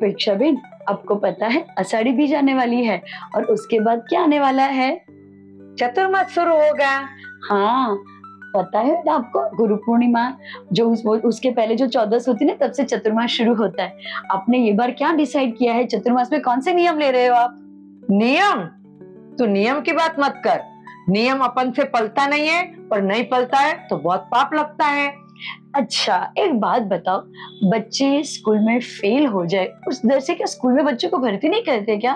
प्रेक्षाबेन, आपको पता है आषाढ़ी बीज आने वाली है और उसके बाद क्या आने वाला है? चतुर्मास शुरू होगा। हाँ, पता है ना आपको, गुरु पूर्णिमा जो उसके पहले जो 14 होती है ना, तब से चतुर्मास शुरू होता है। आपने ये बार क्या डिसाइड किया है? चतुर्मास में कौन से नियम ले रहे हो आप? नियम? तू नियम की बात मत कर। नियम अपन से पलता नहीं है, और नहीं पलता है तो बहुत पाप लगता है। अच्छा, एक बात बताओ, बच्चे स्कूल में फेल हो जाए उस डर से क्या स्कूल में बच्चों को भर्ती नहीं करते क्या?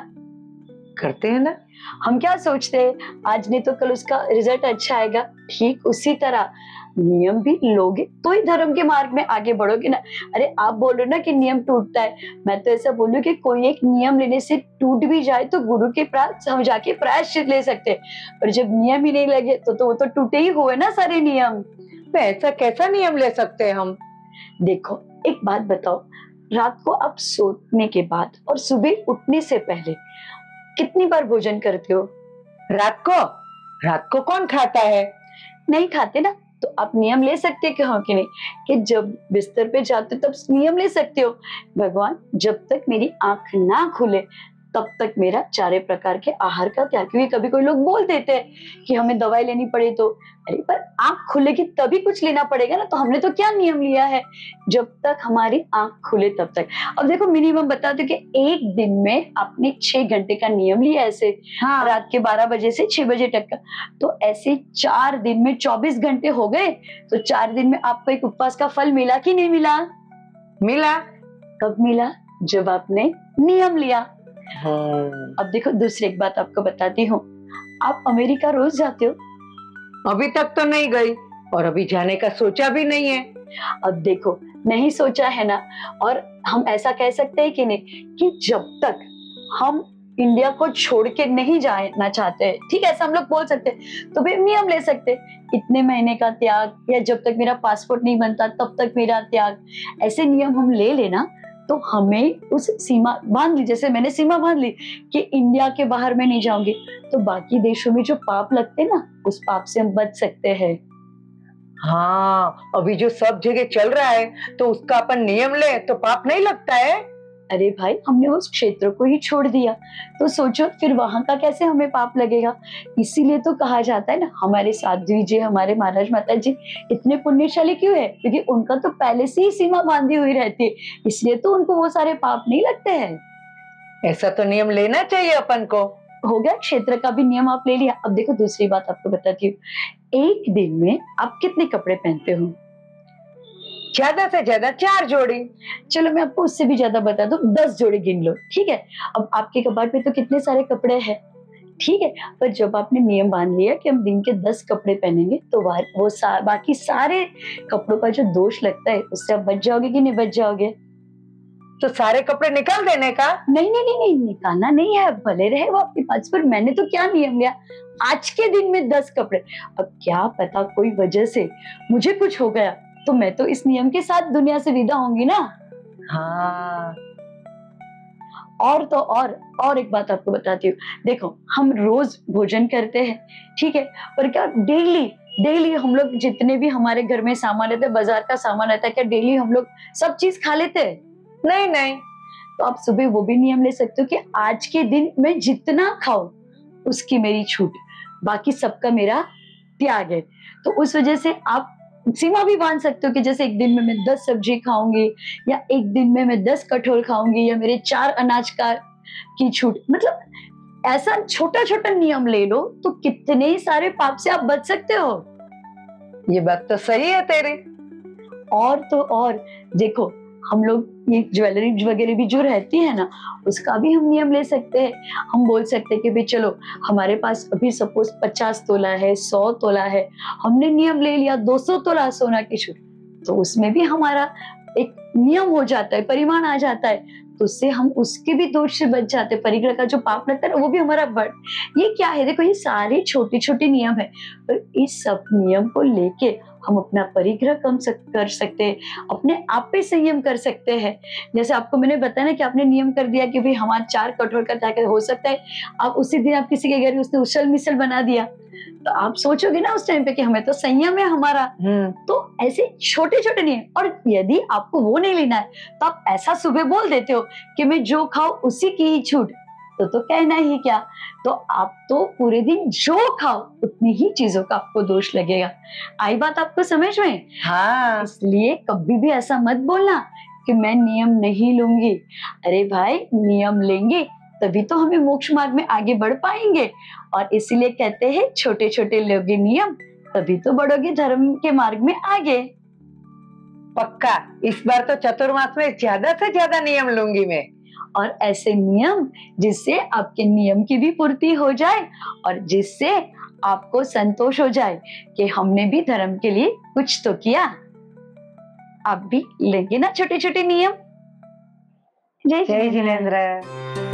करते हैं ना। हम क्या सोचते हैं, आज नहीं तो कल उसका रिजल्ट अच्छा आएगा। ठीक उसी तरह नियम भी लोगे तो ही धर्म के मार्ग में आगे बढ़ोगे ना। अरे आप बोल रहे हो ना कि नियम टूटता है, मैं तो ऐसा बोलूं कि कोई एक नियम लेने से टूट भी जाए तो गुरु के पास हम जाके प्रायश्चित ले सकते हैं, पर जब नियम ही नहीं लगे तो वो तो टूटे ही हुए ना सारे नियम। तो ऐसा कैसा नियम ले सकते हैं हम? देखो, एक बात बताओ, रात को आप सोने के बाद और सुबह उठने से पहले कितनी बार भोजन करते हो? रात को? रात को कौन खाता है? नहीं खाते ना, तो आप नियम ले सकते हो कि नहीं, कि जब बिस्तर पे जाते हो तब नियम ले सकते हो, भगवान जब तक मेरी आंख ना खुले तब तक मेरा 4 प्रकार के आहार का त्याग। क्योंकि कभी कोई लोग बोल देते हैं कि हमें दवाई लेनी पड़े तो, अरे पर आंख खुलेगी तभी कुछ लेना पड़ेगा ना। तो हमने तो क्या नियम लिया है, जब तक हमारी आंख खुले तब तक। अब देखो, मिनिमम बता दो कि एक दिन में आपने 6 घंटे का नियम लिया ऐसे। हाँ। रात के 12 बजे से 6 बजे तक का, तो ऐसे 4 दिन में 24 घंटे हो गए। तो 4 दिन में आपको एक उपवास का फल मिला कि नहीं मिला? मिला। कब मिला? जब आपने नियम लिया। हाँ। अब देखो, दूसरी एक बात आपको बताती हूँ, आप अमेरिका रोज जाते हो? अभी तक तो नहीं गई, और अभी जाने का सोचा भी नहीं है। अब देखो, नहीं सोचा है ना, और हम ऐसा कह सकते हैं कि नहीं, कि जब तक हम इंडिया को छोड़ के नहीं जाना चाहते हैं, ठीक है, ऐसा हम लोग बोल सकते हैं, तो भी नियम ले सकते हैं, इतने महीने का त्याग, या जब तक मेरा पासपोर्ट नहीं बनता तब तक मेरा त्याग। ऐसे नियम हम ले लेना तो हमें उस सीमा बांध ली, जैसे मैंने सीमा बांध ली कि इंडिया के बाहर में नहीं जाऊंगी, तो बाकी देशों में जो पाप लगते हैं ना, उस पाप से हम बच सकते हैं। हाँ, अभी जो सब जगह चल रहा है तो उसका अपन नियम ले तो पाप नहीं लगता है। अरे भाई, हमने उस क्षेत्र को ही छोड़ दिया, तो सोचो फिर वहां का कैसे हमें पाप लगेगा। इसीलिए तो कहा जाता है ना, हमारे साध्वी जी, हमारे महाराज माता जी इतने पुण्यशाली क्यों है? क्योंकि उनका तो पहले से ही सीमा बांधी हुई रहती है, इसलिए तो उनको वो सारे पाप नहीं लगते हैं। ऐसा तो नियम लेना चाहिए अपन को। हो गया, क्षेत्र का भी नियम आप ले लिया। अब देखो, दूसरी बात आपको बताती हूँ, एक दिन में आप कितने कपड़े पहनते हो? ज्यादा से ज्यादा 4 जोड़ी। चलो मैं आपको उससे भी ज्यादा बता दूं, 10 जोड़ी गिन लो, ठीक है। अब आपके कबाड़ पे तो कितने सारे कपड़े हैं, ठीक है, पर जब आपने नियम बांध लिया कि हम दिन के 10 कपड़े पहनेंगे, तो वो बाकी सारे कपड़ों का जो दोष लगता है उससे आप बच जाओगे कि नहीं बच जाओगे? तो सारे कपड़े निकाल देने का? नहीं नहीं नहीं नहीं, निकालना नहीं है, भले रहे वो आपके पास, पर मैंने तो क्या नियम लिया, आज के दिन में 10 कपड़े। अब क्या पता कोई वजह से मुझे कुछ हो गया, तो मैं तो इस नियम के साथ दुनिया से विदा होंगी ना। हाँ। और तो और एक बात आपको बताती हूँ, देखो हम रोज भोजन करते हैं, ठीक है, पर क्या डेली डेली हम लोग जितने भी हमारे घर में सामान रहता है, बाजार का सामान रहता है, क्या डेली हम लोग सब चीज खा लेते हैं? नहीं नहीं। तो आप सुबह वो भी नियम ले सकते हो कि आज के दिन मैं जितना खाऊं उसकी मेरी छूट, बाकी सबका मेरा त्याग है। तो उस वजह से आप सीमा भी बांध सकते हो कि जैसे एक दिन में मैं 10 सब्जी खाऊंगी, या एक दिन में मैं 10 कठोल खाऊंगी, या मेरे 4 अनाज का की छूट। मतलब ऐसा छोटा छोटा नियम ले लो तो कितने ही सारे पाप से आप बच सकते हो। ये बात तो सही है तेरी। और तो और देखो, हम लोग ये ज्वेलरी वगैरह भी जो रहती है ना, उसका भी हम नियम ले सकते हैं। हम बोल सकते हैं कि भाई चलो, हमारे पास अभी सपोज 50 तोला है, 100 तोला है, हमने नियम ले लिया 200 तोला सोना की छूट, तो उसमें भी हमारा एक नियम हो जाता है, परिमाण आ जाता है, तो उससे हम उसके भी दोष से बच जाते हैं। परिग्रह का जो पाप लगता है ना, वो भी हमारा बढ़। ये क्या है, देखो ये सारे छोटे छोटे नियम है, पर इस सब नियम को लेके हम अपना परिग्रह कर सकते हैं, अपने आप पे संयम कर सकते हैं। जैसे आपको मैंने बताया ना कि आपने नियम कर दिया कि भाई हमारा 4 कठोर का जाकर हो सकता है आप उसी दिन आप किसी के घर में उसने उछल मिसल बना दिया, तो आप सोचोगे ना उस टाइम पे कि हमें तो संयम है हमारा। तो ऐसे छोटे छोटे नियम, और यदि आपको वो नहीं लेना है तो आप ऐसा सुबह बोल देते हो कि मैं जो खाऊं उसी की ही छूट, तो कहना ही क्या। तो आप तो पूरे दिन जो खाओ उतनी ही चीजों का आपको दोष लगेगा। आई बात आपको समझ में? हाँ। इसलिए कभी भी ऐसा मत बोलना कि मैं नियम नहीं लूंगी। अरे भाई, नियम लेंगे तभी तो हमें मोक्ष मार्ग में आगे बढ़ पाएंगे, और इसीलिए कहते हैं छोटे छोटे लोगे नियम तभी तो बढ़ोगे धर्म के मार्ग में आगे। पक्का इस बार तो चतुर्मास में ज्यादा से ज्यादा नियम लूंगी मैं, और ऐसे नियम जिससे आपके नियम की भी पूर्ति हो जाए और जिससे आपको संतोष हो जाए कि हमने भी धर्म के लिए कुछ तो किया। आप भी लेंगे ना छोटे छोटे नियम? जय जय जिनेंद्र। जिनेंद्र।